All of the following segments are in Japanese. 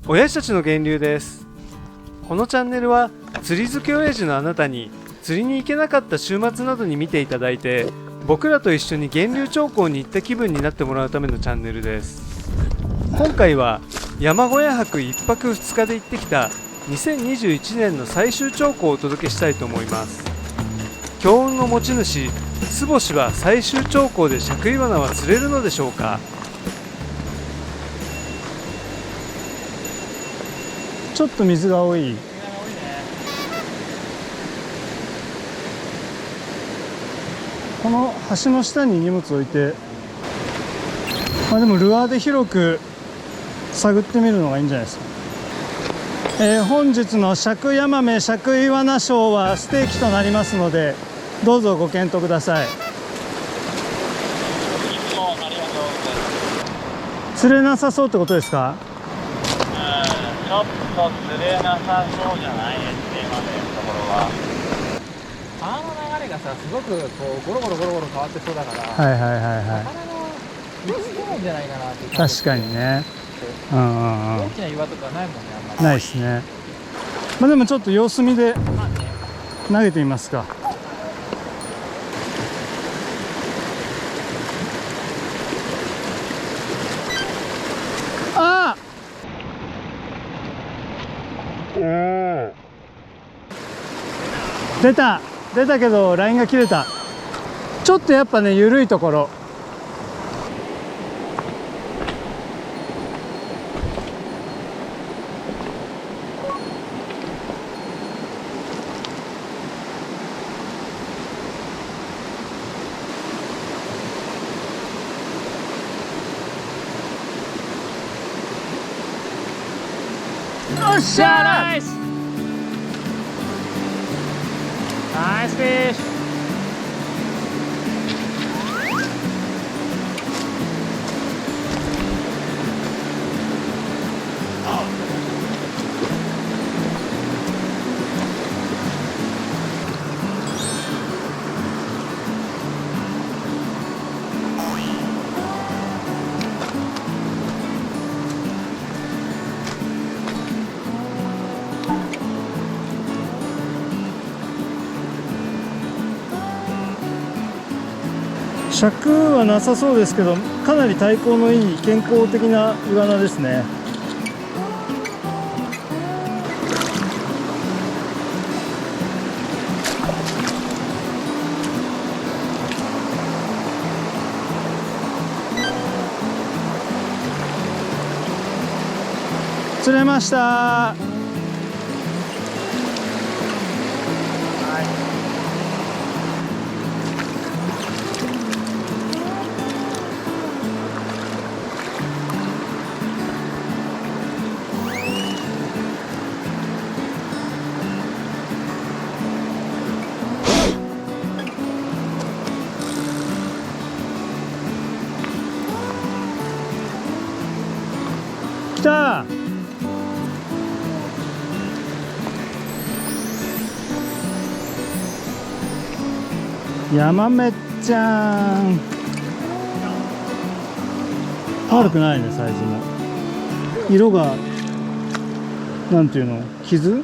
親父たちの源流です。このチャンネルは釣り好き親父のあなたに釣りに行けなかった週末などに見ていただいて、僕らと一緒に源流長江に行った気分になってもらうためのチャンネルです。今回は山小屋泊1泊2日で行ってきた2021年の最終長江をお届けしたいと思います。強運の持ち主スボシは最終長江で尺イワナは釣れるのでしょうか。ちょっと水が多い。この橋の下に荷物置いて、でもルアーで広く探ってみるのがいいんじゃないですか。本日の尺ヤマメ尺イワナショーはステーキとなりますので、どうぞご検討ください。釣れなさそうってことですか？ちょっと釣れなさそうじゃないですね、今のところは。川の流れがさ、すごくこうゴロゴロ変わってそうだから、はいはいはいはい。魚の見つけないんじゃないかなっていう感じ。確かにね。大きな岩とかないもんね、あんまり。ないですね。でもちょっと様子見で投げてみますか。ああ、出たけどラインが切れた。ちょっとやっぱね、緩いところ。よっしゃー、ナイスナイスフィッシュ。尺はなさそうですけど、かなり体高のいい健康的なイワナですね。釣れました。来た。ヤマメちゃん、悪くないね。サイズも色がなんていうの、傷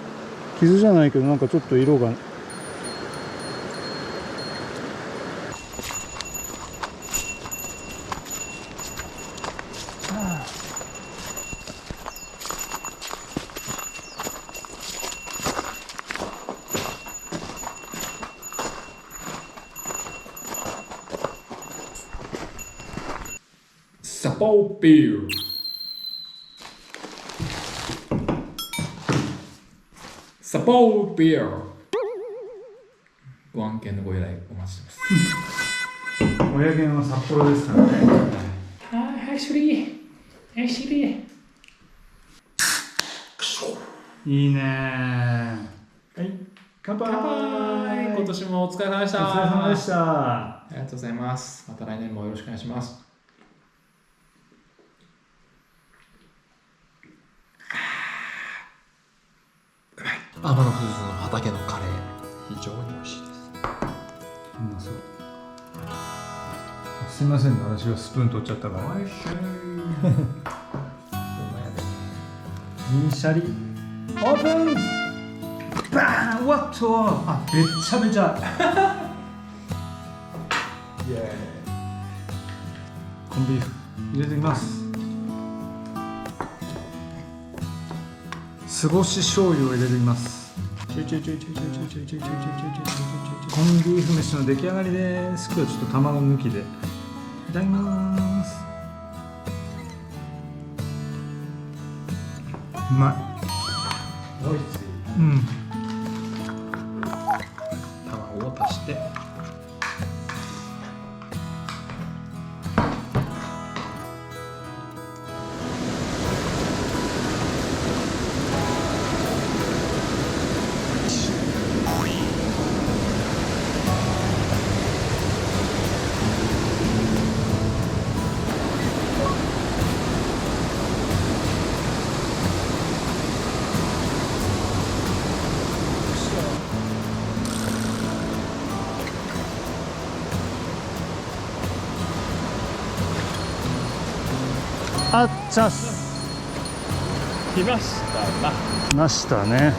じゃないけど、なんかちょっと色が。サポービール。サポービール。ご案件のご依頼お待ちしてます。親源は札幌ですからね。はい、シュリー。シュリー。いいねー。はい、乾杯。今年もお疲れ様でした。お疲れ様でした。ありがとうございます。また来年もよろしくお願いします。天野フーズの畑のカレー、非常に美味しいです。うまそう。すいませんね、私がスプーン取っちゃったから。おいしい。銀シャリオープン。バーン。わっと、あ、べっちゃべちゃイエーイ。コンビーフ入れていきます。酢干し醤油を入れていきます。コンビーフ飯の出来上がりです。今日はちょっと卵抜きでいただきます。うまい。おいしい。うん。卵を足して。あっちゃす。来ましたな。来ましたね。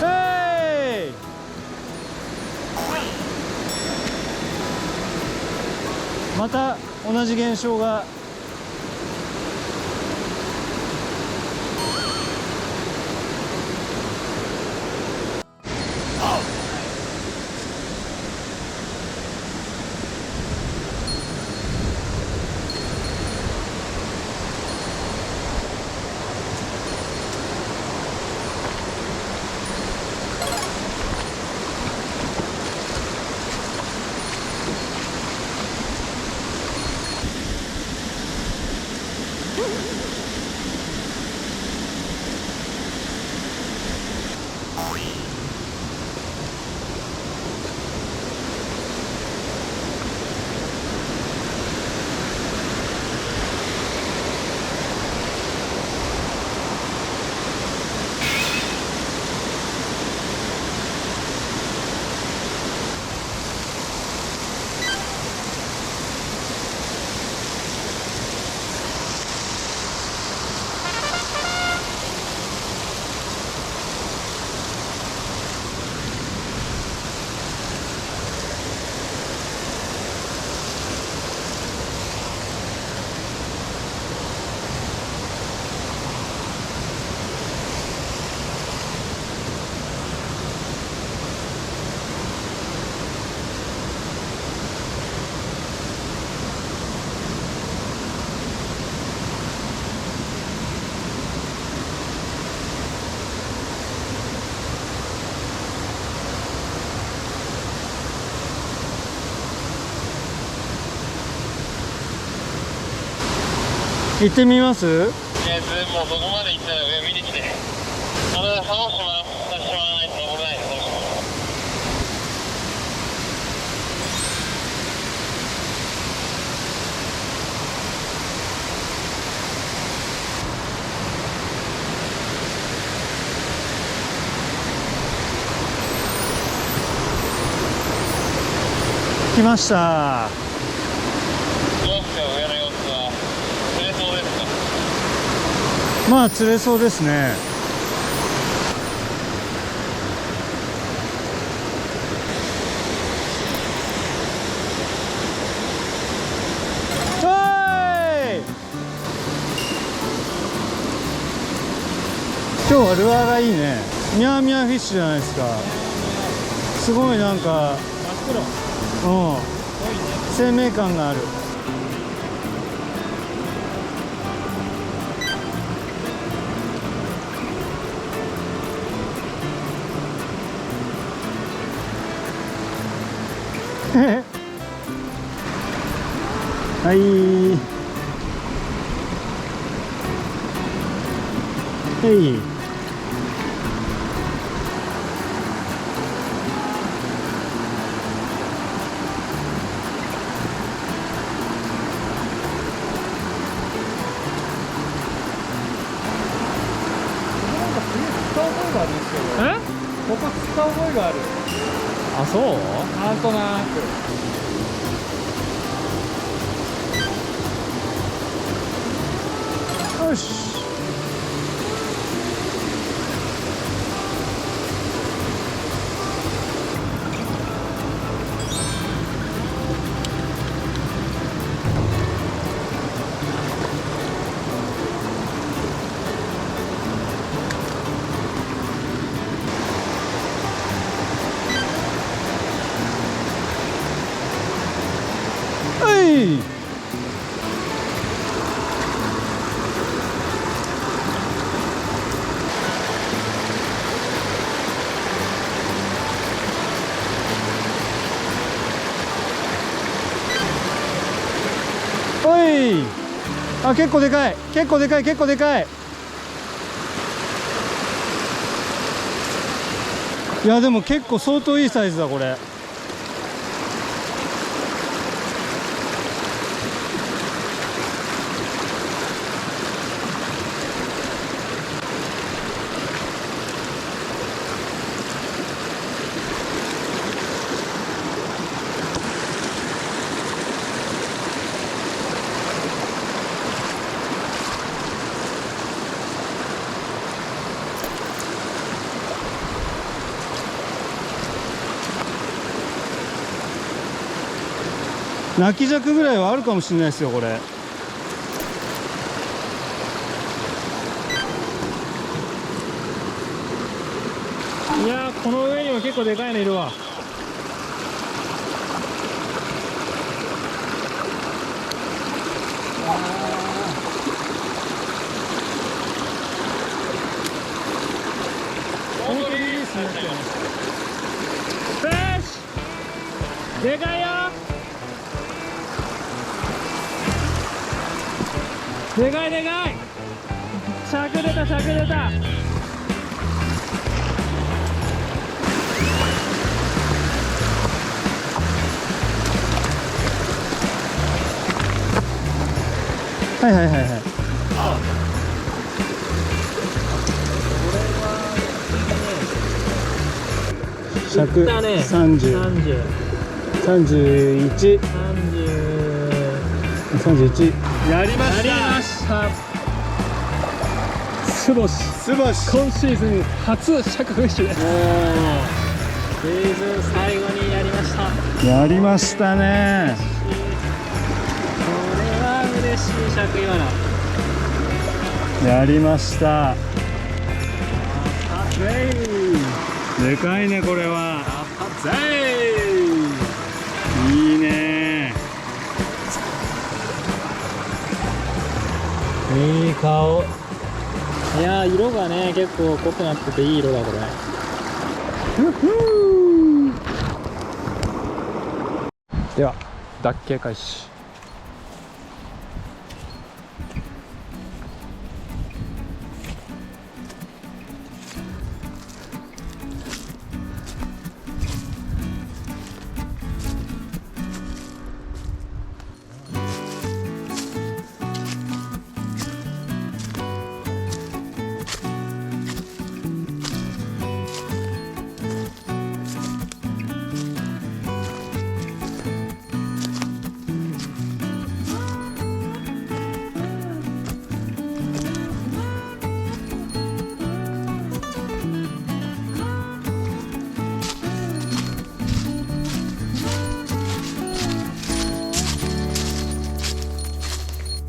へい。また同じ現象が。行ってみます？もうそこまで行ったら上見に来て。それで話してもらわないと危ないです。来ました。どうですか、上の様子は。釣れそうですか？まあ釣れそうですね。おい！今日はルアーがいいね。ミャーミャーフィッシュじゃないですか。すごいなんか、うん、生命感がある。はい。はい。くある。あ、そう？なんとなく。よし。はい。おい。あ、結構でかい。結構でかい。結構でかい。いやでも結構相当いいサイズだこれ。泣き尺ぐらいはあるかもしれないですよこれ。いやー、この上にも結構でかいのいるわ。本当にリリースになっちゃいました。よし、でかいよ。でかいでかい。尺出た、尺出た。はいはいはいはい。尺だね。30、31、31。やりました。やりました。スボシ。すばし。今シーズン初尺フィッシュです。シーズン最後にやりました。やりましたね。これは嬉しい尺今の。やりました。ぜい。でかいねこれは。ぜいいね。い。いい顔。いやー、色がね結構濃くなってていい色だこれ。では脱形開始。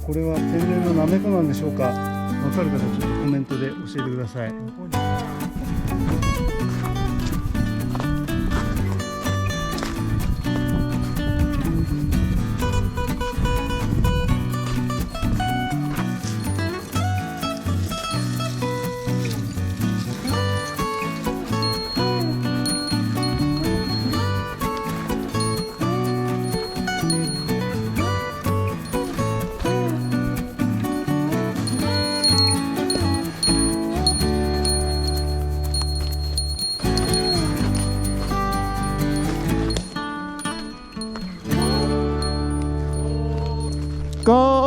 これは天然のナメコなんでしょうか。わかる方ちょっとコメントで教えてください。ゴー。